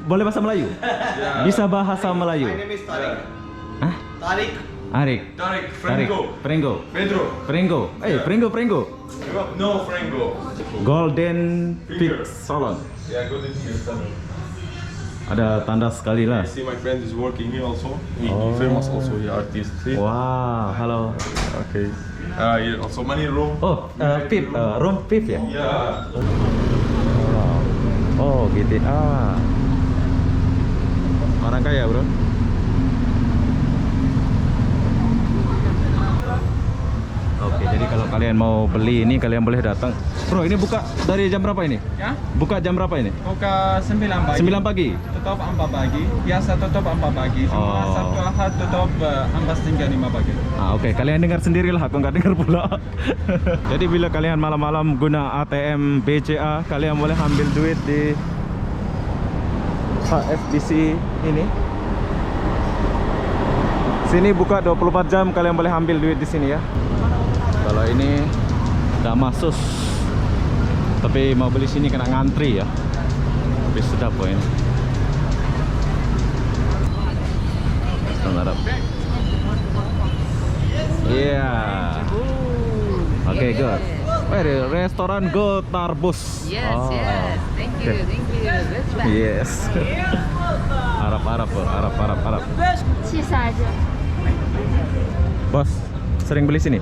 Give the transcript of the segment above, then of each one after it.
boleh bahasa Melayu? Yeah. Bisa bahasa Melayu? My name is Tariq. Hah? Tariq. Arik. Tarik, Tarik. Franco. Prengo. Pedro. Prengo. Prengo. No, Franco. Golden Peak Salon. Yeah, go to here. Ada tanda sekali lah. I see my friend is working here also. He Oh. famous also, he artist. See? Wah, halo. Okay. Here also money room. Oh, Pip, room Pip ya? Yeah. Oh, GTA. Orang kaya, bro. Oke, jadi kalau kalian mau beli ini kalian boleh datang. Bro, ini buka dari jam berapa ini? Ya, Buka jam berapa ini? buka 9 pagi. 9 pagi. Tutup 4 pagi. Biasa tutup 4 pagi. Cuma Oh. Sabtu Ahad tutup 4 hingga 5 pagi. Oke, kalian dengar sendirilah, aku nggak dengar pula. Jadi bila kalian malam-malam guna ATM BCA, kalian boleh ambil duit di HSBC ini. Sini buka 24 jam, kalian boleh ambil duit di sini ya. Kalau ini udah masuk, tapi mau beli sini kena ngantri ya. Tapi sedap kok ini. Arab. Iya. Oke, good. Restoran Go Tarbus. Yes, Oh. yes. Thank you, Okay. thank you. That's right. Yes. Arab, bro. Arab. Sisa aja. Bos, sering beli sini?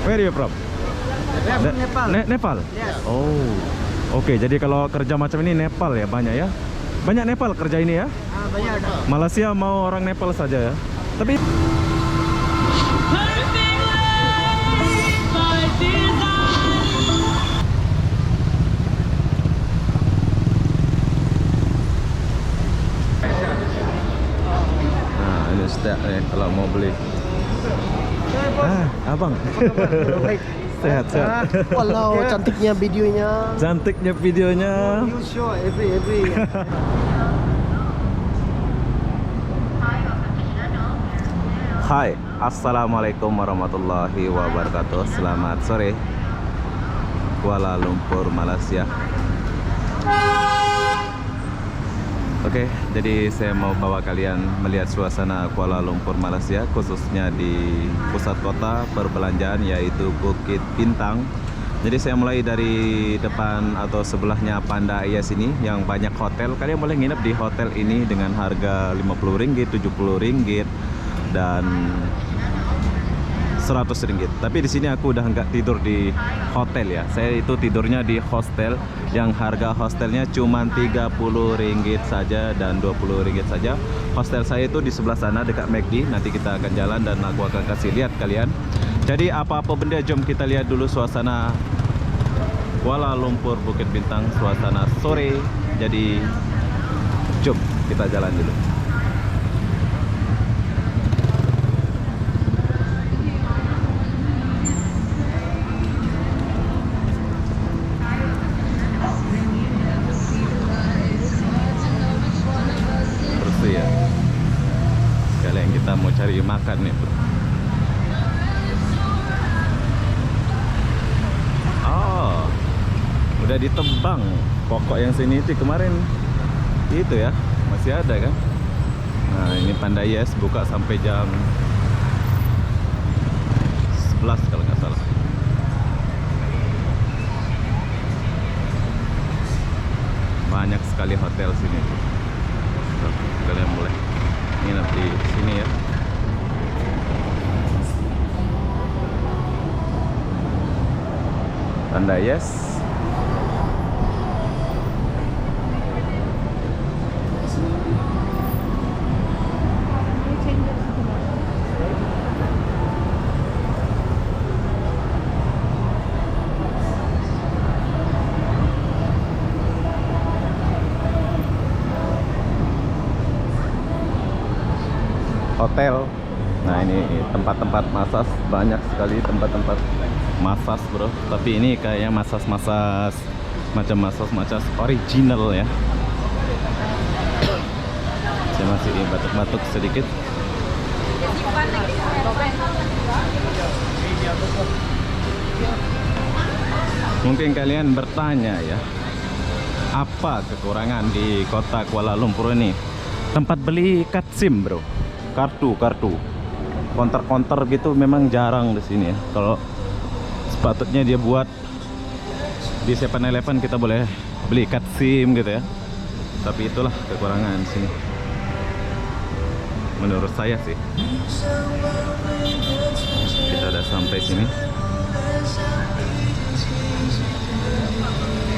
Where are you from? Nepal. Nepal? Yes. Oh. Oke, jadi kalau kerja macam ini Nepal ya banyak ya? Banyak Nepal kerja ini ya? Banyak ada. Malaysia mau orang Nepal saja ya. Tapi nah, ini setiap nih kalau mau beli. Abang. Sehat. Walau cantiknya videonya. Cantiknya videonya. You show every. Hai, assalamualaikum warahmatullahi wabarakatuh. Selamat sore, Kuala Lumpur, Malaysia. Oke, jadi saya mau bawa kalian melihat suasana Kuala Lumpur, Malaysia, khususnya di pusat kota perbelanjaan yaitu Bukit Bintang. Jadi saya mulai dari depan atau sebelahnya Panda IS ini yang banyak hotel. Kalian boleh nginep di hotel ini dengan harga RM50, RM70 dan RM100. Tapi di sini aku udah nggak tidur di hotel ya. Saya itu tidurnya di hostel yang harga hostelnya cuma RM30 saja dan RM20 saja. Hostel saya itu di sebelah sana dekat McD. Nanti kita akan jalan dan aku akan kasih lihat kalian. Jadi apa-apa benda, jom kita lihat dulu suasana Kuala Lumpur Bukit Bintang, suasana sore. Jadi jom kita jalan dulu. Bersih ya. Sekalian kita mau cari makan nih, bro. Udah ditebang pokok yang sini itu kemarin itu ya, masih ada kan. Nah, ini Panda IS buka sampai jam 11 kalau nggak salah. Banyak sekali hotel sini. Kalian boleh nginep di sini ya. Panda IS. Hotel. Nah, ini tempat-tempat massage, banyak sekali tempat-tempat massage, bro. Tapi ini kayaknya massage macam massage original ya. Saya masih batuk-batuk sedikit. Mungkin kalian bertanya ya, apa kekurangan di kota Kuala Lumpur ini? Tempat beli card SIM bro, kartu. Konter gitu memang jarang di sini ya. Kalau sepatutnya dia buat di 7-Eleven kita boleh beli card SIM gitu ya. Tapi itulah kekurangan sini. Menurut saya sih. Kita udah sampai sini.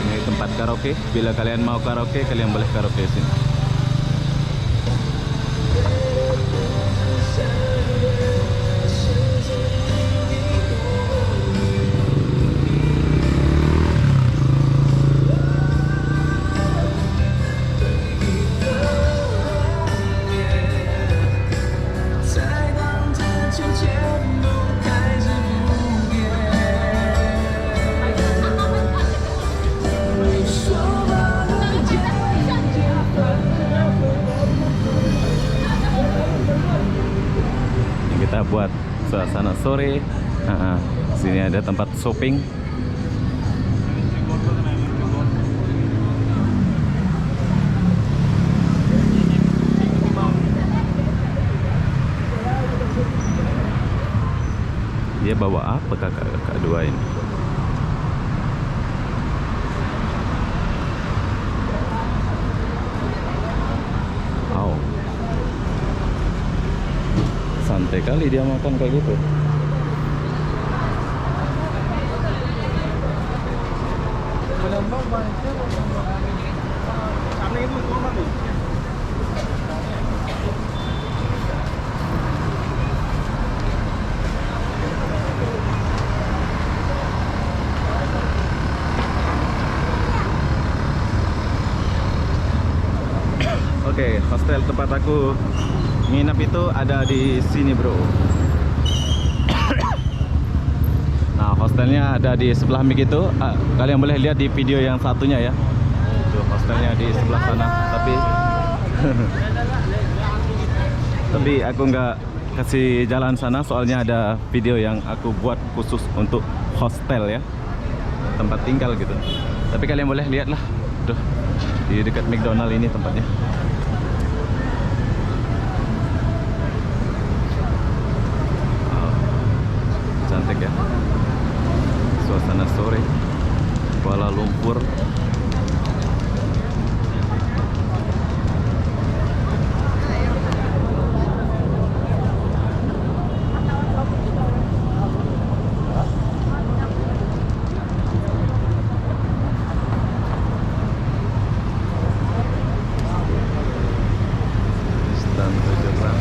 Ini tempat karaoke. Bila kalian mau karaoke, kalian boleh karaoke sini. Kita buat suasana sore. Sini ada tempat shopping. Dia bawa apa kakak dua ini? Oh. Santai kali dia makan kayak gitu. Oke, hostel tempat aku nginap itu ada di sini bro. Nah, hostelnya ada di sebelah mik itu. Kalian boleh lihat di video yang satunya ya. Itu hostelnya di sebelah sana. Tapi aku nggak kasih jalan sana soalnya ada video yang aku buat khusus untuk hostel ya, tempat tinggal gitu. Tapi kalian boleh lihat lah. Tuh, di dekat McDonald ini tempatnya. Cantik ya, suasana sore Kuala Lumpur. Stand Jelang.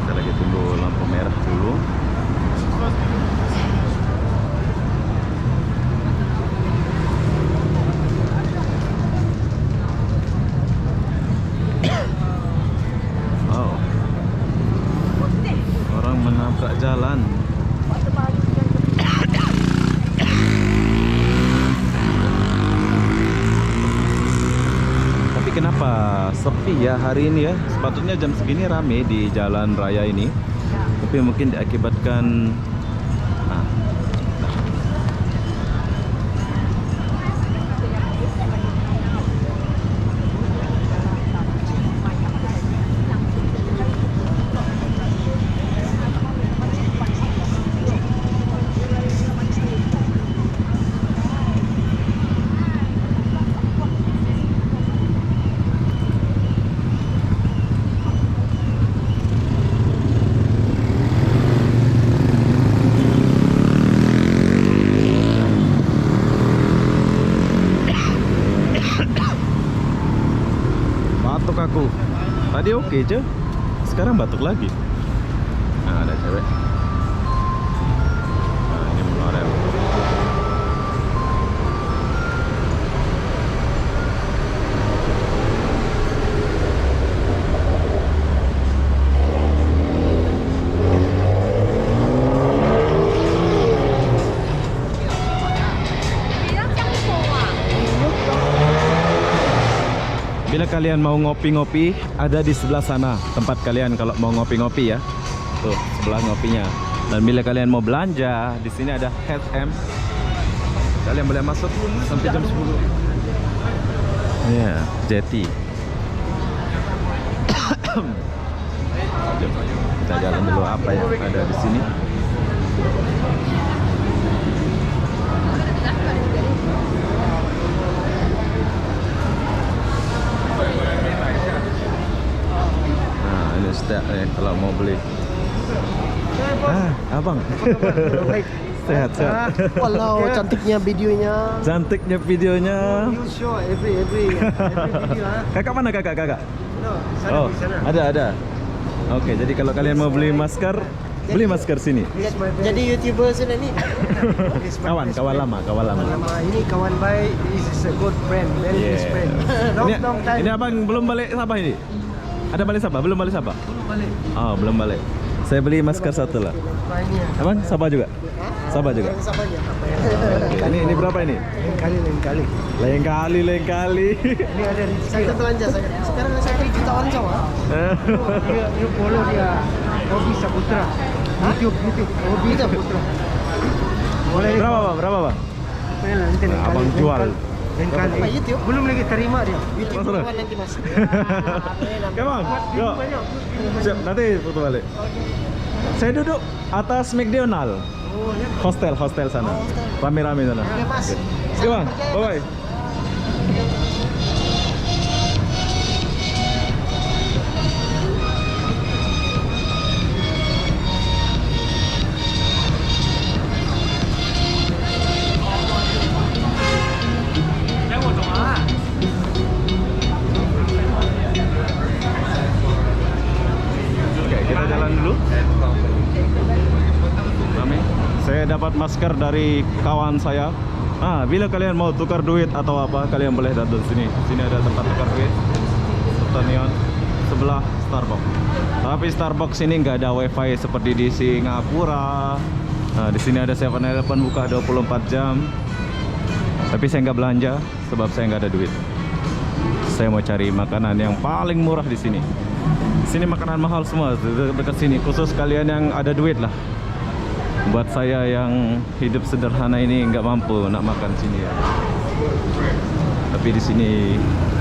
Kita lagi tunggu lampu merah dulu. Oh, orang menabrak jalan. Tapi kenapa sepi ya hari ini ya? Sepatutnya jam segini rame di jalan raya ini. Tapi mungkin diakibatkan batuk aku. Tadi oke aja, sekarang batuk lagi. Nah, ada cewek. Nah, ini monorail. Bila kalian mau ngopi-ngopi, ada di sebelah sana tempat kalian kalau mau ngopi-ngopi ya. Tuh sebelah ngopinya. Dan bila kalian mau belanja, di sini ada H&M. Kalian boleh masuk sampai jam 10. Iya, Jeti. Kita jalan dulu apa yang ada di sini. Nah, ini setiap kalau mau beli. Abang. Baik. Sehat. Walau cantiknya videonya. Cantiknya videonya. You show every video. Kakak mana kakak? No, sana Oh, di sana. ada. Oke, jadi kalau kalian mau beli masker, beli masker sini. Jadi YouTuber sana ni. Kawan lama. Nama ini kawan baik. This is a good friend, very good Yeah. friend. Ini, long time. ini abang belum balik Sabah ini? Ada balik Sabah? Belum balik Sabah? Balik. Oh, belum balik. Saya beli masker satu lah. Banyak. Abang Sabah juga? Sabah juga? Yang sabarnya. Oke, ini berapa ini? Lain kali. Lain kali. Ini ada di saya belanja saya. Sekarang saya 3 jutaan sama. Dia follow dia Hobi Saputra. YouTube. Hobi Saputra. Boleh. Berapa bang? Nanti Nah, abang jual. Lain kali. YouTube? Belum lagi terima dia. YouTube Masalah. kawan nanti mas. Oke bang, yuk. Siap, nanti foto balik. Saya duduk atas McDonald. Oh, ya. Hostel sana. Rame-rame sana. Oke mas. Oke bang, bye-bye. Oke, kita jalan dulu. Rame. Saya dapat masker dari kawan saya. Bila kalian mau tukar duit atau apa, kalian boleh datang sini. Sini ada tempat tukar duit. Pertanian sebelah Starbucks. Tapi Starbucks ini nggak ada WiFi seperti di Singapura. Nah, di sini ada 7-Eleven buka 24 jam. Tapi saya nggak belanja sebab saya nggak ada duit. Saya mau cari makanan yang paling murah di sini. Sini makanan mahal semua dekat sini. Khusus kalian yang ada duit lah. Buat saya yang hidup sederhana ini nggak mampu nak makan sini ya. Tapi di sini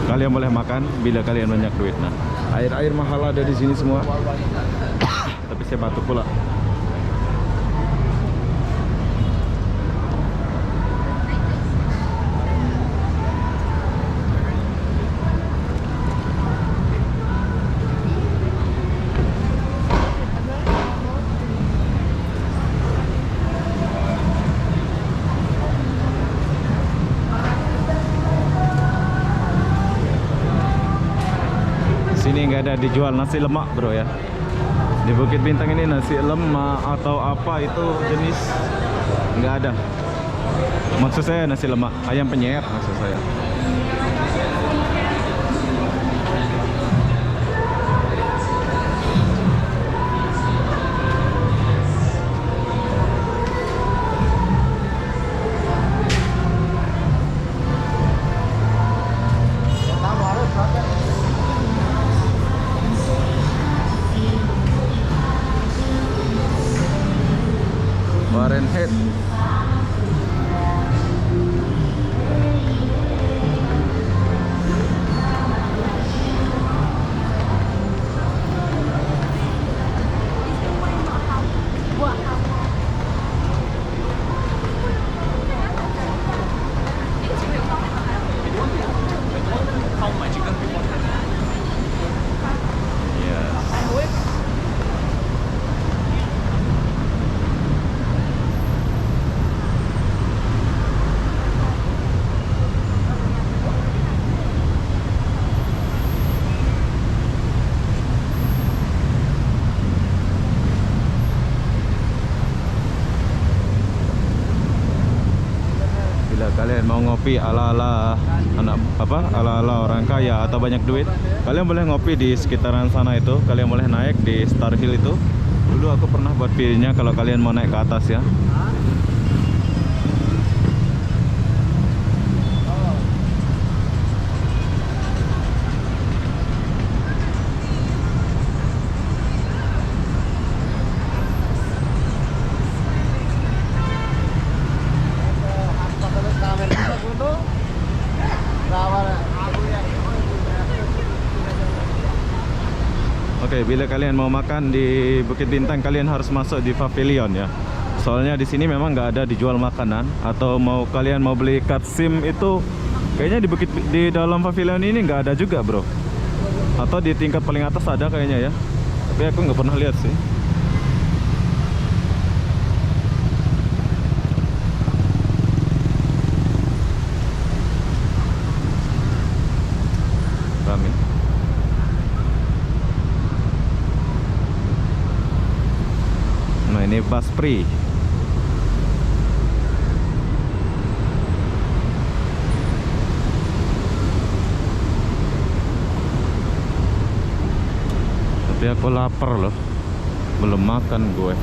kalian boleh makan bila kalian banyak duit. Nah, air mahal ada di sini semua. Tapi saya batuk pula. Sini nggak ada dijual nasi lemak bro ya. Di Bukit Bintang ini nasi lemak atau apa itu jenis nggak ada. Maksud saya nasi lemak, ayam penyet maksud saya. Fahrenheit. Kalian mau ngopi ala-ala ala-ala orang kaya atau banyak duit, kalian boleh ngopi di sekitaran sana itu. Kalian boleh naik di Star Hill itu. Dulu aku pernah buat videonya kalau kalian mau naik ke atas ya. Oke, bila kalian mau makan di Bukit Bintang, kalian harus masuk di pavilion ya. Soalnya di sini memang nggak ada dijual makanan. Atau kalian mau beli card SIM itu, kayaknya di dalam pavilion ini nggak ada juga, bro. Atau di tingkat paling atas ada kayaknya ya. Tapi aku nggak pernah lihat sih. Rame. Nah, ini Baspri. Tapi aku lapar loh. Belum makan gue.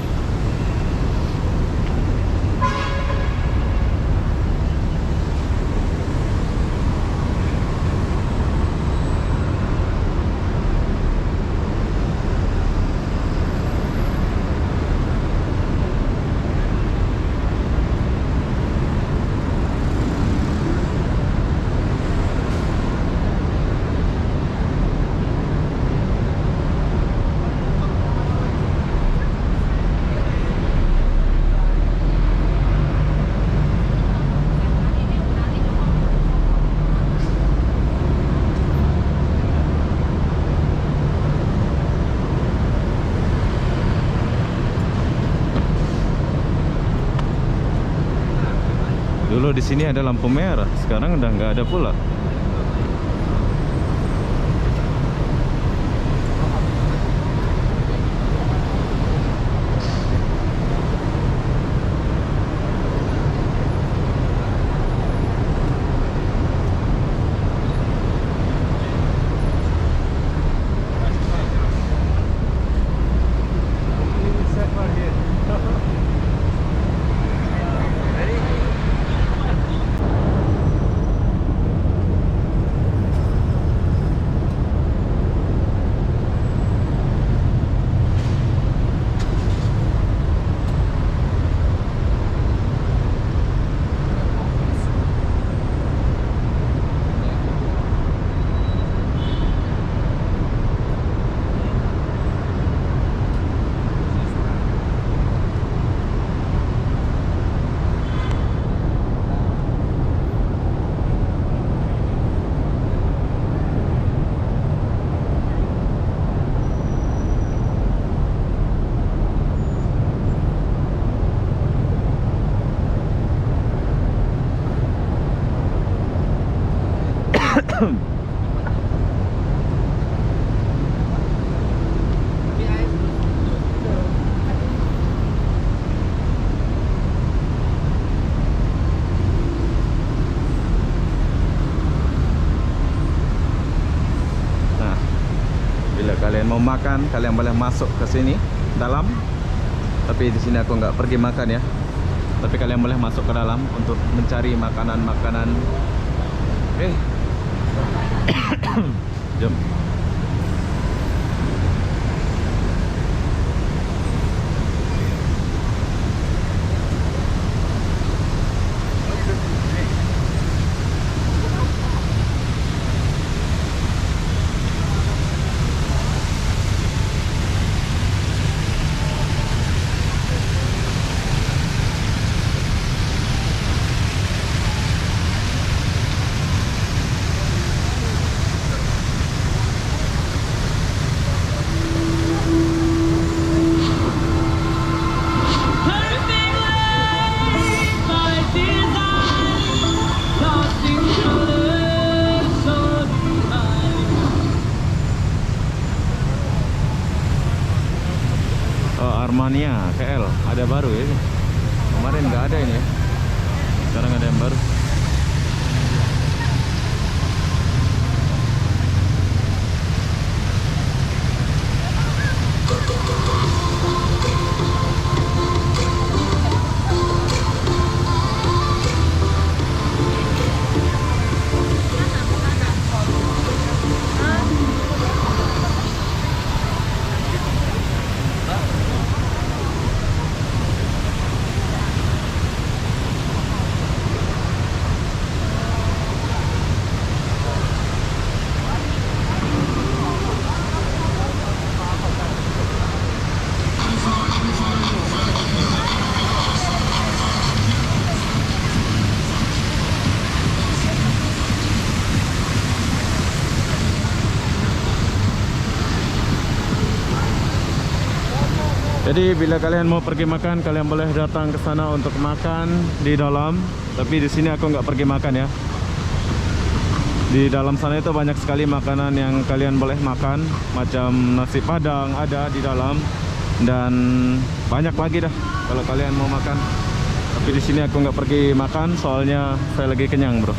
Dulu di sini ada lampu merah, sekarang udah nggak ada pula. Kalian mau makan, kalian boleh masuk ke sini dalam. Tapi di sini aku nggak pergi makan ya. Tapi kalian boleh masuk ke dalam untuk mencari makanan-makanan. Oke. Jom. Armania KL ada baru ya. Kemarin nggak ada ini ya. Sekarang ada yang baru. Jadi bila kalian mau pergi makan, kalian boleh datang ke sana untuk makan di dalam. Tapi di sini aku nggak pergi makan ya. Di dalam sana itu banyak sekali makanan yang kalian boleh makan, macam nasi padang ada di dalam dan banyak lagi dah kalau kalian mau makan. Tapi di sini aku nggak pergi makan soalnya saya lagi kenyang, bro.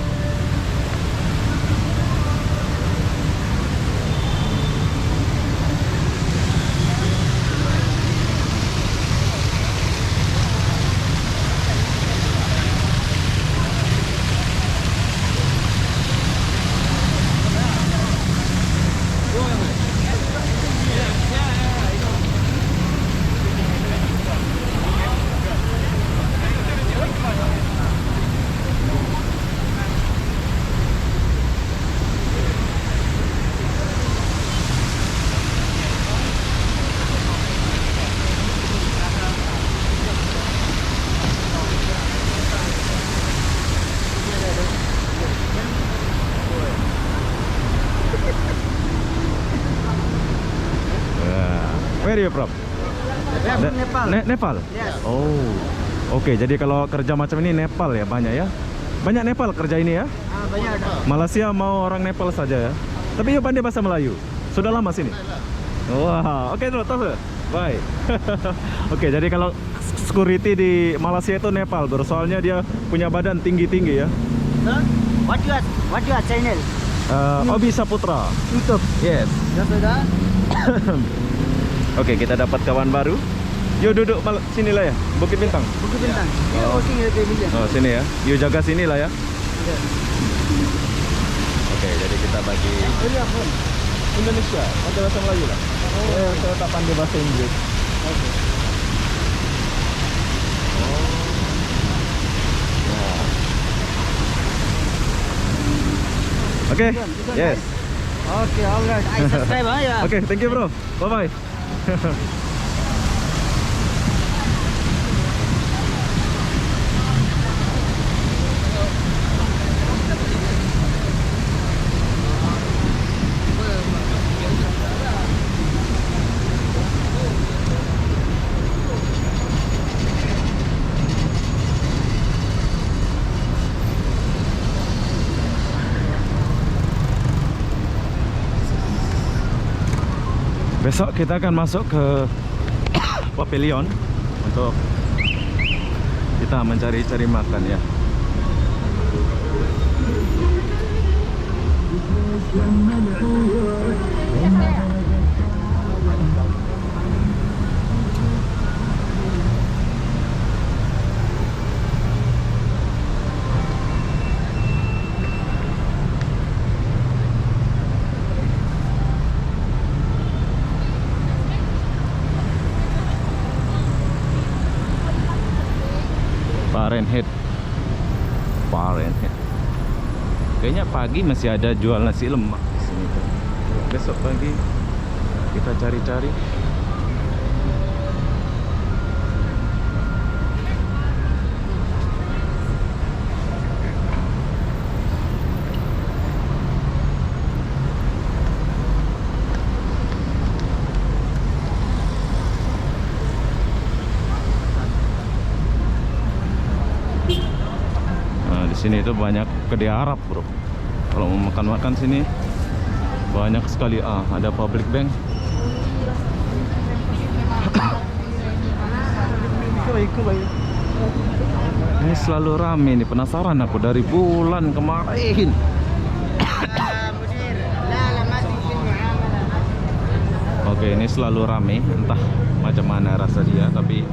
Where are you from? From Nepal. Nepal? Yes. Oh, oke. Jadi kalau kerja macam ini Nepal ya banyak ya? Banyak Nepal kerja ini ya? Banyak ada. Malaysia mau orang Nepal saja ya? Tapi you pandai bahasa Melayu? Sudah lama sini? Wah, oke bro, tahu. Bye. Oke, jadi kalau security di Malaysia itu Nepal bro, soalnya dia punya badan tinggi-tinggi ya. Huh? What your channel? Obi Saputra. YouTube. Yes. Yes, ada. Oke, kita dapat kawan baru. Yuk duduk sini lah ya, Bukit Bintang. Bukit Bintang. Oh, sini ada dia. Oh, sini ya. Yuk jaga sini lah ya. Oke, jadi kita bagi Ini apa? Indonesia, pakai bahasa Melayu lah. Saya tak pandai bahasa Inggris. Oke, yes. Okay, alright. I subscribe ya. Oke, thank you bro. Bye bye. Besok kita akan masuk ke pavilion untuk kita mencari-cari makan ya. Fahrenheit. Kayaknya pagi masih ada jual nasi lemak di sini. Besok pagi kita cari-cari. Sini itu banyak kedai Arab bro. Kalau mau makan-makan sini banyak sekali. Ada public bank. Ini selalu rame nih, penasaran aku dari bulan kemarin. Oke, ini selalu rame, entah macam mana rasa dia, tapi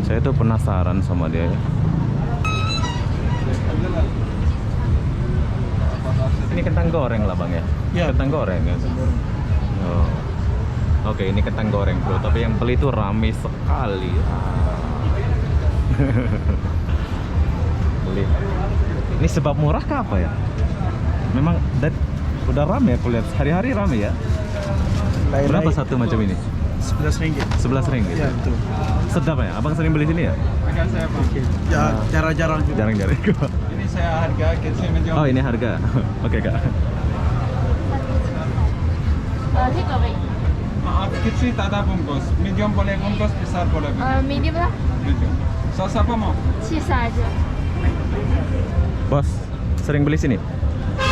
saya tuh penasaran sama dia ya. Ini kentang goreng lah bang ya? Ya. Kentang goreng ya? Oh. Oke, ini kentang goreng bro, tapi yang beli itu rame sekali. Beli. Ini sebab murah kah apa ya? Memang udah rame aku lihat, hari-hari rame ya? Berapa satu macam ini? 11 ringgit. 11 ringgit? Ya, betul. Sedap ya? Abang sering beli sini ya? Rekan saya Pak. Ya, jarang-jarang juga. Jarang-jarang. Ini saya harga, saya menjual. Oh, ini harga. Oke kak. Thích rồi vậy. Maaf kecil tak ada bungkus. Medium boleh bungkus, besar boleh bungkus. Medium lah. Medium. Sos apa mau? Sisa aja. Bos, sering beli sini?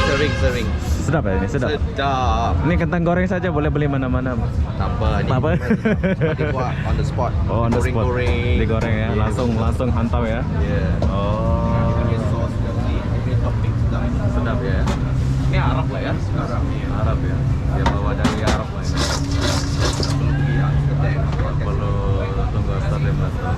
Sering. Sedap ya ini, sedap. Sedap. Ini kentang goreng saja boleh beli mana-mana. Tambah ni. Tak apa. Cuma dibuat on the spot. Oh, on the spot. Goreng-goreng. Digoreng ya, langsung hantam ya. Yeah. Oh, Pakai sos ni, ini topping sedap. sedap ya. Ini Arab lah ya. Arab ya. Dia bawa dari Arab lah ini. Perlu tunggu Amsterdam datang.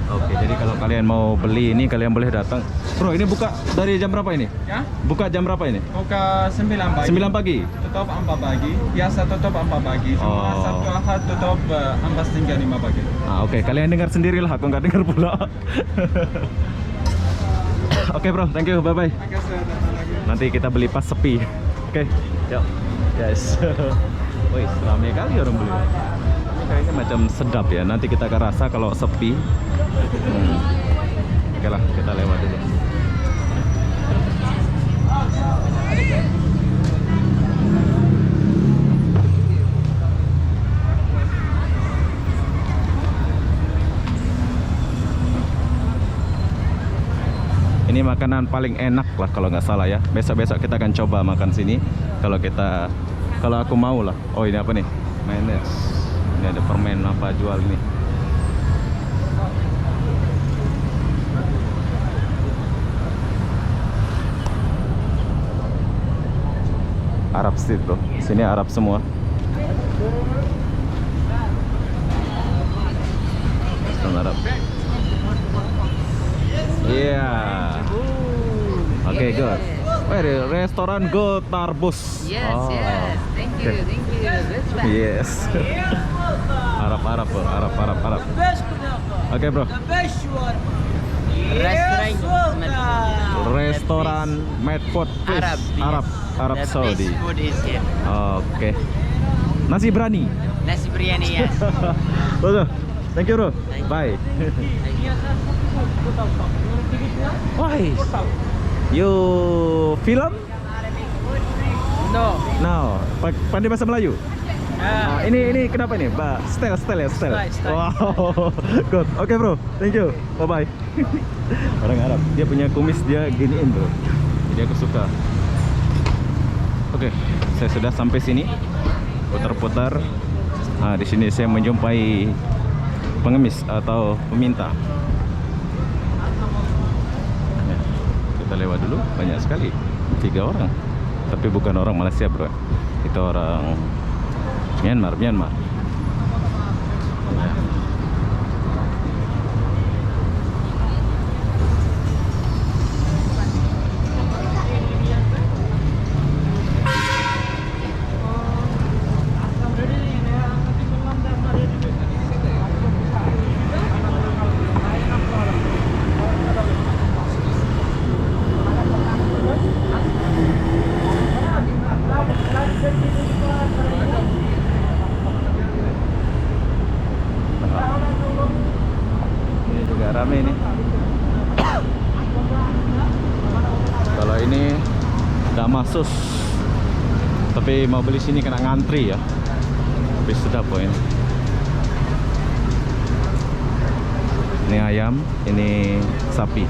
Oke, jadi kalau kalian mau beli ini kalian boleh datang. Bro, ini buka dari jam berapa ini? Ya? Buka jam berapa ini? Buka 9 pagi. 9 pagi. Tutup 4 pagi. Biasa tutup 4 pagi. Cuma Oh. Sabtu Ahad tutup 4 hingga 5 pagi. Ah, oke, kalian dengar sendirilah, aku nggak dengar pula. Oke, bro, thank you, bye bye. Maka saya datang lagi. Nanti kita beli pas sepi. Oke, yuk. Yes. Wih, ramai kali orang beli. Ini kayaknya macam sedap ya. Nanti kita akan rasa kalau sepi. Oke lah, kita lewat dulu. Ini makanan paling enak lah kalau nggak salah ya. Besok-besok kita akan coba makan sini. Kalau aku mau lah. Oh, ini apa nih? Mayonnaise. Ini ada permen apa jual ini. Arab street bro. Sini Arab semua. Arab. Yeah. Okay, good. Where restoran Go Tarbus. Yes, Oh. yes. Thank you, Okay. thank you. That's bad. Yes. Arab bro. Arab. Okay bro. Restoran made food place. Arab Saudi. Food is here. Oke. Nasi berani. Nasi biryani, yes. Betul. Thank you bro. Bye. Why? You film? No. No. Pandai bahasa Melayu? Ah, ini kenapa ini? Style ya, style. Style. Wow. Good. Oke bro. Thank you. Bye bye. Orang Arab. Dia punya kumis dia giniin bro. Jadi aku suka. Oke, saya sudah sampai sini. Putar-putar. Nah, di sini saya menjumpai pengemis atau peminta. Ya, kita lewat dulu. Banyak sekali. 3 orang. Tapi bukan orang Malaysia bro. Itu orang Myanmar. Ya. Ini juga rame nih. Kalau ini Damasus, tapi mau beli sini kena ngantri ya. Tapi sedap kok ini. Ini ayam, ini sapi.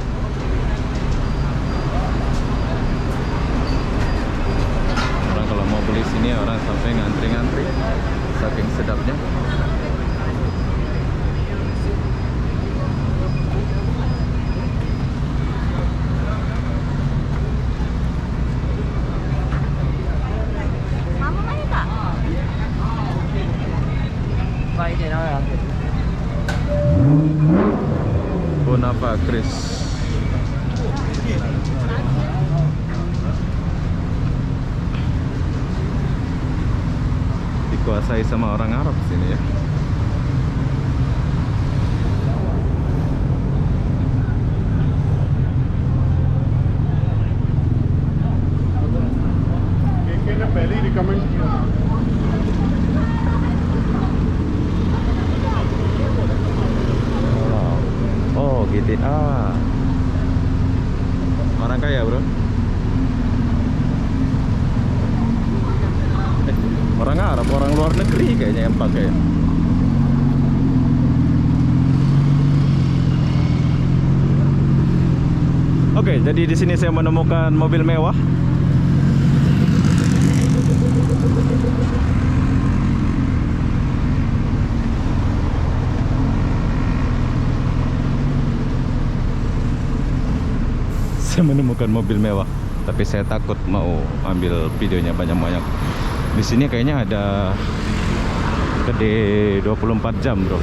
Orang kalau mau beli sini orang sampai ngantri-ngantri, saking sedapnya. Bonapa Chris. Dikuasai sama orang Arab sini ya. Oh, GTA. Orang kaya, bro. Orang Arab, orang luar luar negeri kayaknya yang pakai. Oke, jadi di sini saya menemukan mobil mewah. Saya menemukan mobil mewah, tapi saya takut mau ambil videonya banyak-banyak. Di sini kayaknya ada gede 24 jam, bro.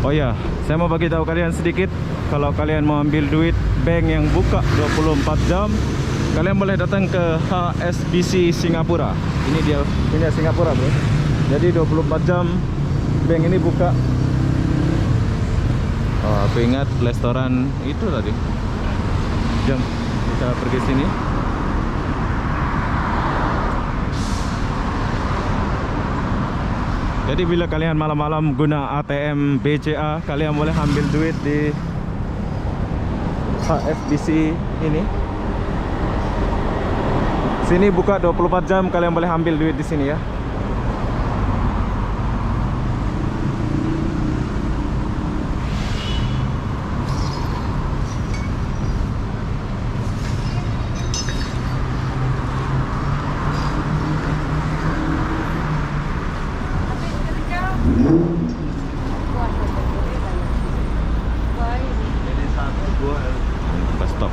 Oh ya, saya mau bagi tahu kalian sedikit. Kalau kalian mau ambil duit bank yang buka 24 jam, kalian boleh datang ke HSBC Singapura. Ini dia punya Singapura, bro. Jadi 24 jam bank ini buka. Oh, aku ingat restoran itu tadi. Jom kita pergi sini. Jadi bila kalian malam-malam guna ATM BCA, kalian boleh ambil duit di HSBC ini. Sini buka 24 jam, kalian boleh ambil duit di sini ya. Bus stop.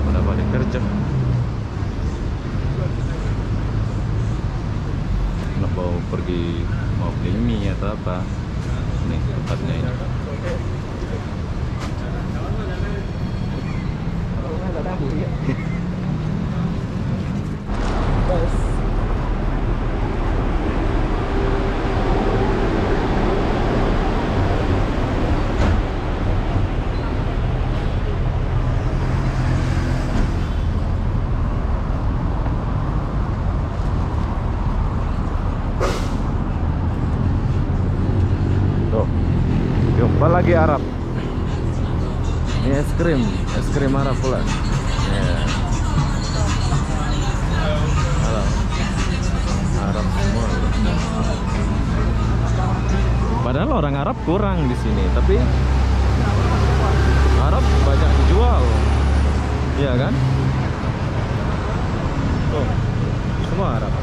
Udah balik kerja. Nak mau pergi, mau beli mie atau apa? Nih tempatnya ini. Tuh, jumpa lagi Arab. Ini es krim Arab pula. Yeah. Halo. Arab semua. Padahal orang Arab kurang di sini, tapi Arab banyak dijual. Iya kan? Tuh, semua Arab.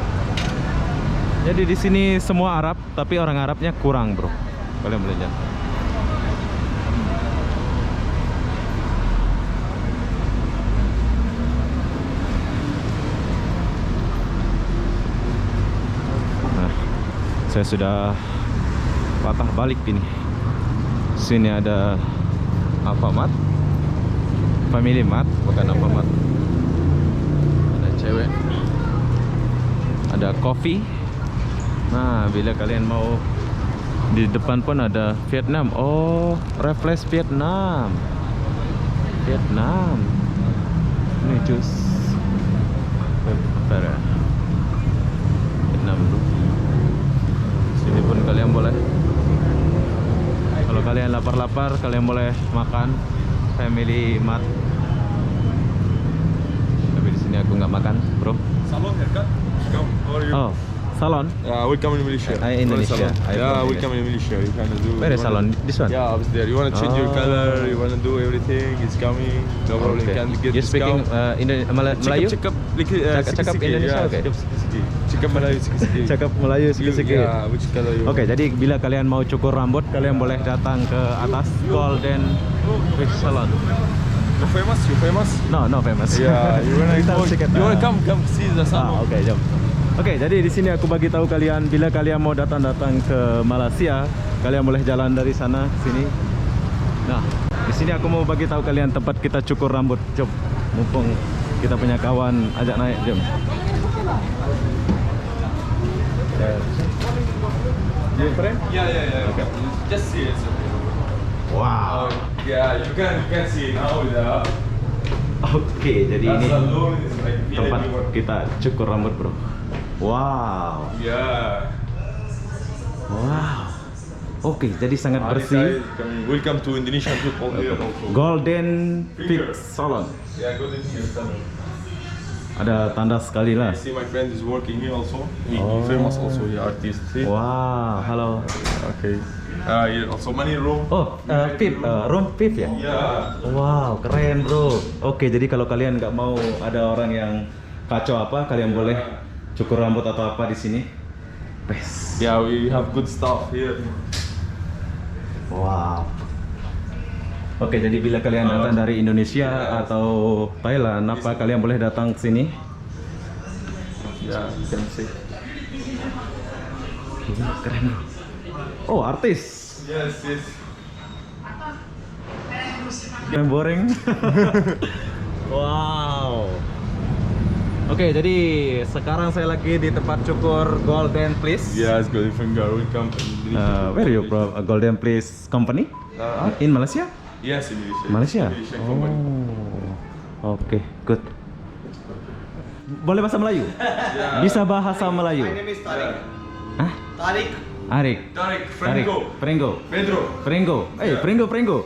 Jadi di sini semua Arab, tapi orang Arabnya kurang, bro. Kalian boleh lihat. Saya sudah patah balik ini. Sini ada Alfamart, Family Mart, bukan Alfamart. Ada cewek, ada coffee. Nah, bila kalian mau, di depan pun ada Vietnam. Oh, Refresh Vietnam. Ini jus apa ya? Vietnam dulu. Sini pun kalian boleh, kalau kalian lapar-lapar, kalian boleh makan Family Mart. Tapi di sini aku nggak makan, bro. Salon haircut. Come. How are you? Oh, salon. Welcome in Malaysia. Indonesia. Welcome in Malaysia. You can do. Where is salon? This one. Yeah, upstairs there. You want to change your Oh. color, you want to do everything, it's coming. No problem. Okay. You can get You speaking discount. Melayu? Cakap Cakap Indonesia, okay. Cakap Melayu sikit-sikit. Cakap Melayu sikit-sikit. Yeah, which color you want? Oke, jadi bila kalian mau cukur rambut, kalian boleh datang ke atas Golden Wig Salon. You famous? You famous? No famous. Yeah, you wanna Kita go, sedikit, you wanna come see the salon? Oke, jom. Oke, jadi di sini aku bagi tahu kalian, bila kalian mau datang ke Malaysia, kalian boleh jalan dari sana sini. Nah, di sini aku mau bagi tahu kalian tempat kita cukur rambut. Jom, mumpung kita punya kawan ajak naik, jom. You friend? Yeah. Okay. Just see it. Wow. Yeah, you can see now. Yeah. Oke, jadi ini salon is like tempat VIP. kita cukur rambut, bro. Wow. Yeah. Wow. Oke, jadi sangat Adi bersih. Said coming. Welcome to Indonesian people here also. Golden Finger. Fix Salon. Yeah, golden finger salon. Ada tanda sekali lah. I see my friend is working here also. He Oh. famous also, he artist. See? Wah, halo. Okay. Here also money room. Oh, VIP, room VIP ya? Yeah. Wow, keren bro. Oke, jadi kalau kalian nggak mau ada orang yang kacau apa, kalian boleh cukur rambut atau apa di sini. Best. Yeah, we have good stuff here. Wow. Oke, jadi bila kalian datang dari Indonesia atau Thailand, apa kalian boleh datang ke sini? Yeah, you can see. Keren bro. Oh, artis. Yes, yes. Yang boring. Wow. Oke, jadi sekarang saya lagi di tempat cukur Golden Please. Yes, golden finger. Welcome to Indonesia. Where you from? Golden Please Company? In Malaysia? Yes, Indonesia. Malaysia? Indonesian company. Oh. Oke, good. Boleh bahasa Melayu? Bisa bahasa Melayu? is Tariq. Hah? Tariq. Arik. Tarik, Tarik. Franco. Prengo. Pedro. Prengo. Prengo.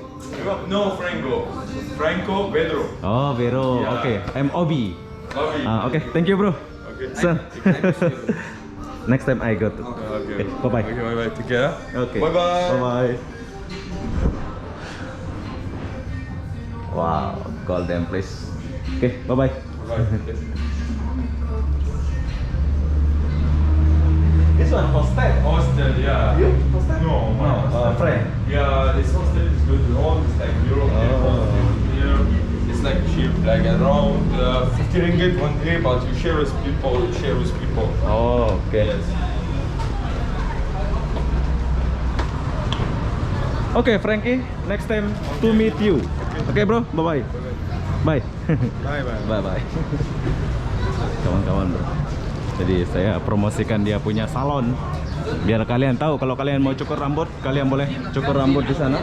No, Franco. Franco, Pedro. Oh, Vero. Yeah. Oke, MOB. Bobby. Oke, thank you bro. Okay. Son. Next time I go to. Okay. Bye-bye. Okay, bye-bye. Take care. Oke. Bye-bye. Bye-bye. Wow, Golden Please. Oke, bye-bye. Bye-bye. This one hostel. Hostel, yeah. You? Hostel? No, my hostel. Friend. Yeah, this hostel is good. All is like European Oh. hostel here. It's like cheap, like around 50 ringgit one day, but you share with people. Oh, oke. Yes. Oke, Frankie, next time to meet you. Oke, bro, bye-bye. Bye. Bye-bye. Kawan-kawan, bro. Jadi saya promosikan dia punya salon. Biar kalian tahu kalau kalian mau cukur rambut, kalian boleh cukur rambut di sana.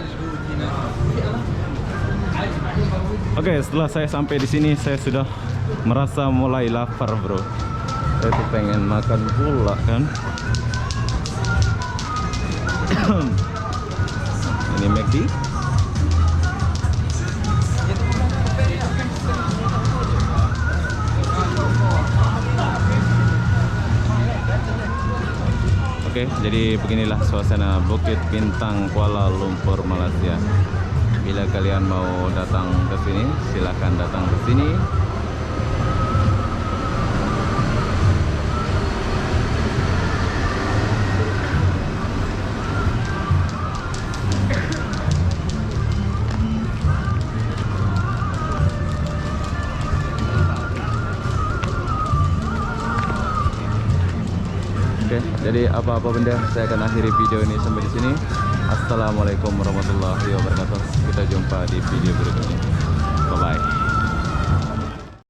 Oke, setelah saya sampai di sini, saya sudah merasa mulai lapar, bro. Saya tuh pengen makan pula kan. Ini McD. Oke, jadi beginilah suasana Bukit Bintang Kuala Lumpur, Malaysia. Bila kalian mau datang ke sini, silakan datang ke sini. Oke, jadi apa-apa benda saya akan akhiri video ini sampai di sini. Assalamualaikum warahmatullahi wabarakatuh. Kita jumpa di video berikutnya.